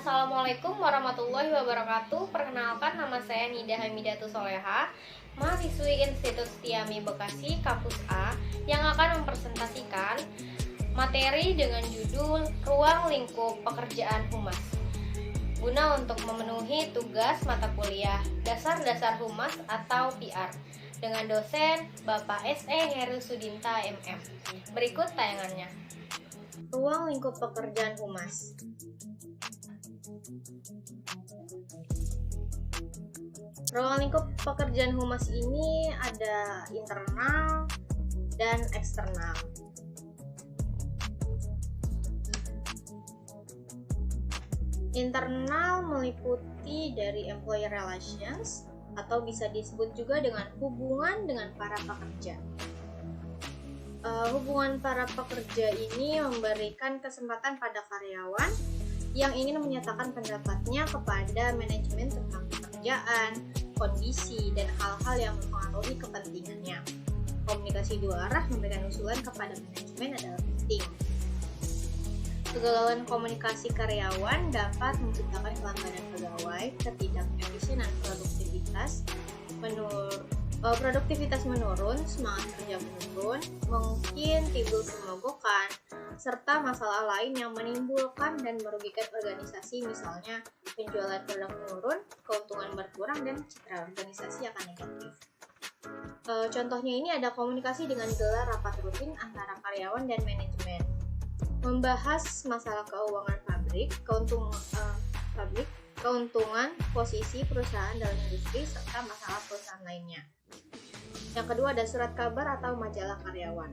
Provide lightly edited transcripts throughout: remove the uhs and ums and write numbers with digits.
Assalamualaikum warahmatullahi wabarakatuh. Perkenalkan, nama saya Nida Hamidatus Soleha, mahasiswi Institut Setiami Bekasi Kampus A, yang akan mempresentasikan materi dengan judul Ruang Lingkup Pekerjaan Humas, guna untuk memenuhi tugas mata kuliah Dasar-Dasar Humas atau PR dengan dosen Bapak S.E. Heru Sudinta MM. Berikut tayangannya. Ruang lingkup pekerjaan humas. Ruang lingkup pekerjaan humas ini ada internal dan eksternal. Internal meliputi dari employee relations atau bisa disebut juga dengan hubungan dengan para pekerja. Hubungan para pekerja ini memberikan kesempatan pada karyawan yang ingin menyatakan pendapatnya kepada manajemen tentang pekerjaan, kondisi, dan hal-hal yang mempengaruhi kepentingannya. Komunikasi dua arah memberikan usulan kepada manajemen adalah penting. Kegalauan komunikasi karyawan dapat menciptakan kelambanan pegawai, ketidakefisienan produktivitas menurun, semangat kerja menurun, mungkin timbul pemogokan, serta masalah lain yang menimbulkan dan merugikan organisasi, misalnya penjualan produk menurun, keuntungan berkurang, dan citra organisasi akan negatif. Contohnya ini ada komunikasi dengan gelar rapat rutin antara karyawan dan manajemen, membahas masalah keuangan pabrik, keuntungan posisi perusahaan dalam industri, serta masalah perusahaan lainnya. Yang kedua ada surat kabar atau majalah karyawan.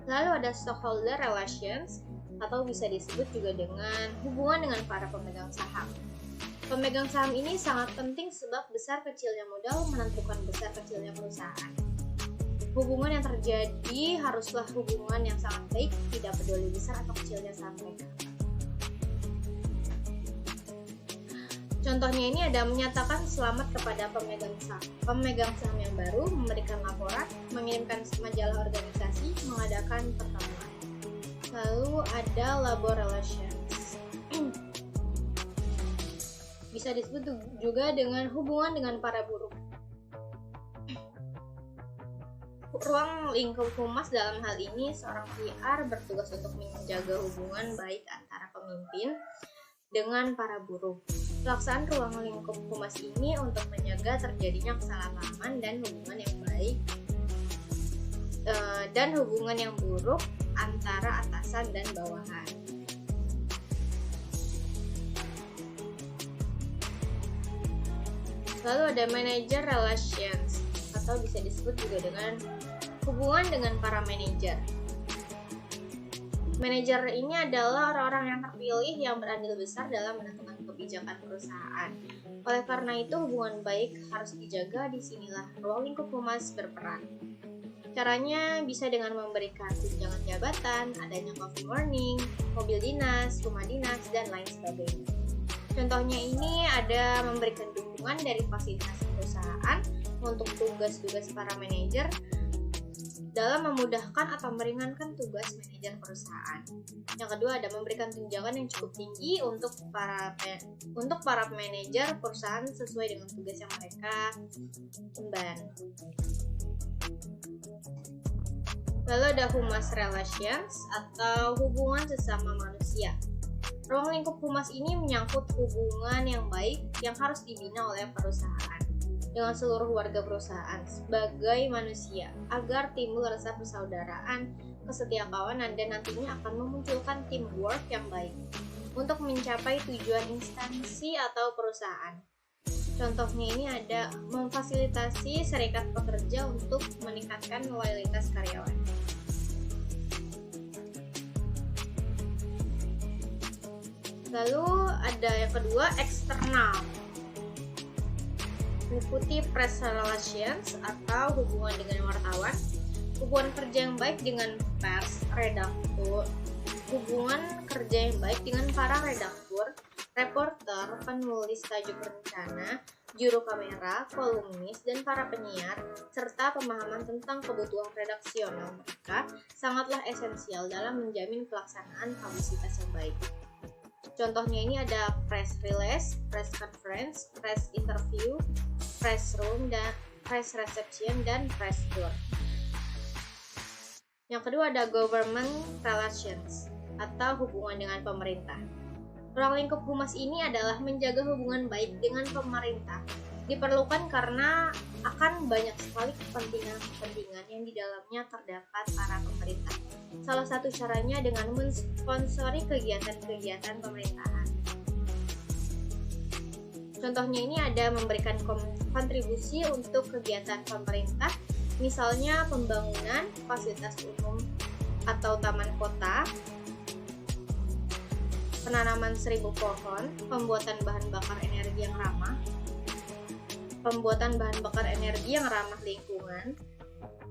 Lalu ada stakeholder relations atau bisa disebut juga dengan hubungan dengan para pemegang saham. Pemegang saham ini sangat penting sebab besar kecilnya modal menentukan besar kecilnya perusahaan. Hubungan yang terjadi haruslah hubungan yang sangat baik, tidak peduli besar atau kecilnya saham mereka. Contohnya ini ada menyatakan selamat kepada pemegang saham yang baru, memberikan laporan, mengirimkan majalah organisasi, mengadakan pertemuan. Lalu ada labor relations. Bisa disebut juga dengan hubungan dengan para buruh. Ruang lingkup humas dalam hal ini seorang PR bertugas untuk menjaga hubungan baik antara pemimpin dengan para buruh. Pelaksanaan ruang lingkup humas ini untuk menjaga terjadinya kesalahpahaman dan hubungan yang baik dan hubungan yang buruk antara atasan dan bawahan. Lalu ada manager relations atau bisa disebut juga dengan hubungan dengan para manajer. Manajer ini adalah orang-orang yang terpilih yang berandil besar dalam menentukan kebijakan perusahaan. Oleh karena itu, hubungan baik harus dijaga. Disinilah ruang lingkup humas berperan. Caranya bisa dengan memberikan tunjangan jabatan, adanya coffee morning, mobil dinas, rumah dinas, dan lain sebagainya. Contohnya ini ada memberikan dukungan dari fasilitas perusahaan untuk tugas-tugas para manajer dalam memudahkan atau meringankan tugas manajer perusahaan. Yang kedua ada memberikan tunjangan yang cukup tinggi untuk para manajer perusahaan sesuai dengan tugas yang mereka emban. Lalu ada humas relations atau hubungan sesama manusia. Ruang lingkup humas ini menyangkut hubungan yang baik yang harus dibina oleh perusahaan dengan seluruh warga perusahaan sebagai manusia agar timbul rasa persaudaraan, kesetiakawanan, dan nantinya akan memunculkan teamwork yang baik untuk mencapai tujuan instansi atau perusahaan. Contohnya ini ada memfasilitasi serikat pekerja untuk meningkatkan loyalitas karyawan. Lalu ada yang kedua, eksternal. Meliputi press relations atau hubungan dengan wartawan, hubungan kerja yang baik dengan pers, redaktur, hubungan kerja yang baik dengan para redaktur, reporter, penulis tajuk rencana, juru kamera, kolumnis, dan para penyiar, serta pemahaman tentang kebutuhan redaksional mereka sangatlah esensial dalam menjamin pelaksanaan publisitas yang baik. Contohnya ini ada press release, press conference, press interview, press room, dan press reception, dan press tour. Yang kedua ada government relations atau hubungan dengan pemerintah. Ruang lingkup humas ini adalah menjaga hubungan baik dengan pemerintah. Diperlukan karena akan banyak sekali kepentingan-kepentingan yang di dalamnya terdapat para pemerintah. Salah satu caranya dengan mensponsori kegiatan-kegiatan pemerintahan. Contohnya ini ada memberikan kontribusi untuk kegiatan pemerintah, misalnya pembangunan fasilitas umum atau taman kota, penanaman 1000 pohon, pembuatan bahan bakar energi yang ramah lingkungan,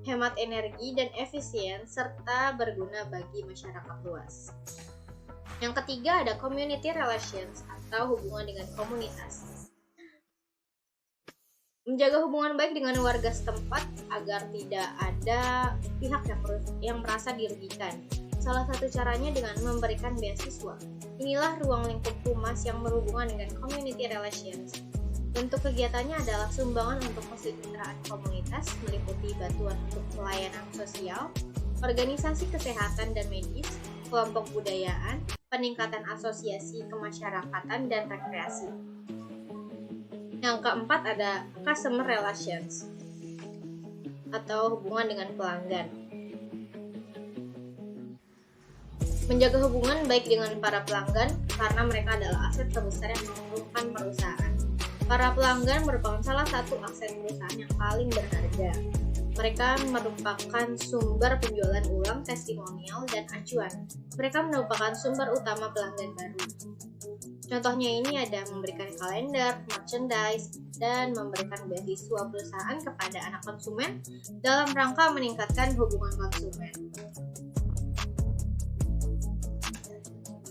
hemat energi dan efisien, serta berguna bagi masyarakat luas. Yang ketiga ada community relations atau hubungan dengan komunitas. Menjaga hubungan baik dengan warga setempat agar tidak ada pihak yang merasa dirugikan. Salah satu caranya dengan memberikan beasiswa. Inilah ruang lingkup humas yang berhubungan dengan community relations. Bentuk kegiatannya adalah sumbangan untuk kesejahteraan komunitas, meliputi bantuan untuk pelayanan sosial, organisasi kesehatan dan medis, kelompok budayaan, peningkatan asosiasi kemasyarakatan dan rekreasi. Yang keempat ada customer relations atau hubungan dengan pelanggan. Menjaga hubungan baik dengan para pelanggan karena mereka adalah aset terbesar yang menguntungkan perusahaan. Para pelanggan merupakan salah satu aset perusahaan yang paling berharga. Mereka merupakan sumber penjualan ulang, testimonial, dan acuan. Mereka merupakan sumber utama pelanggan baru. Contohnya ini ada memberikan kalender, merchandise, dan memberikan beasiswa perusahaan kepada anak konsumen dalam rangka meningkatkan hubungan konsumen.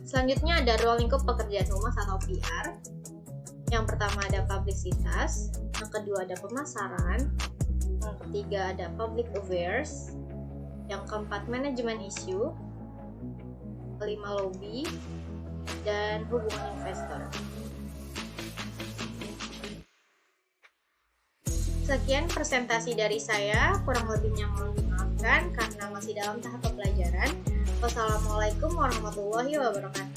Selanjutnya ada ruang lingkup pekerjaan humas atau PR. Yang pertama ada publisitas, yang kedua ada pemasaran, yang ketiga ada public affairs, yang keempat manajemen isu, kelima lobby, dan hubungan investor. Sekian presentasi dari saya, kurang lebihnya mohon dimaafkan karena masih dalam tahap pembelajaran. Wassalamualaikum warahmatullahi wabarakatuh.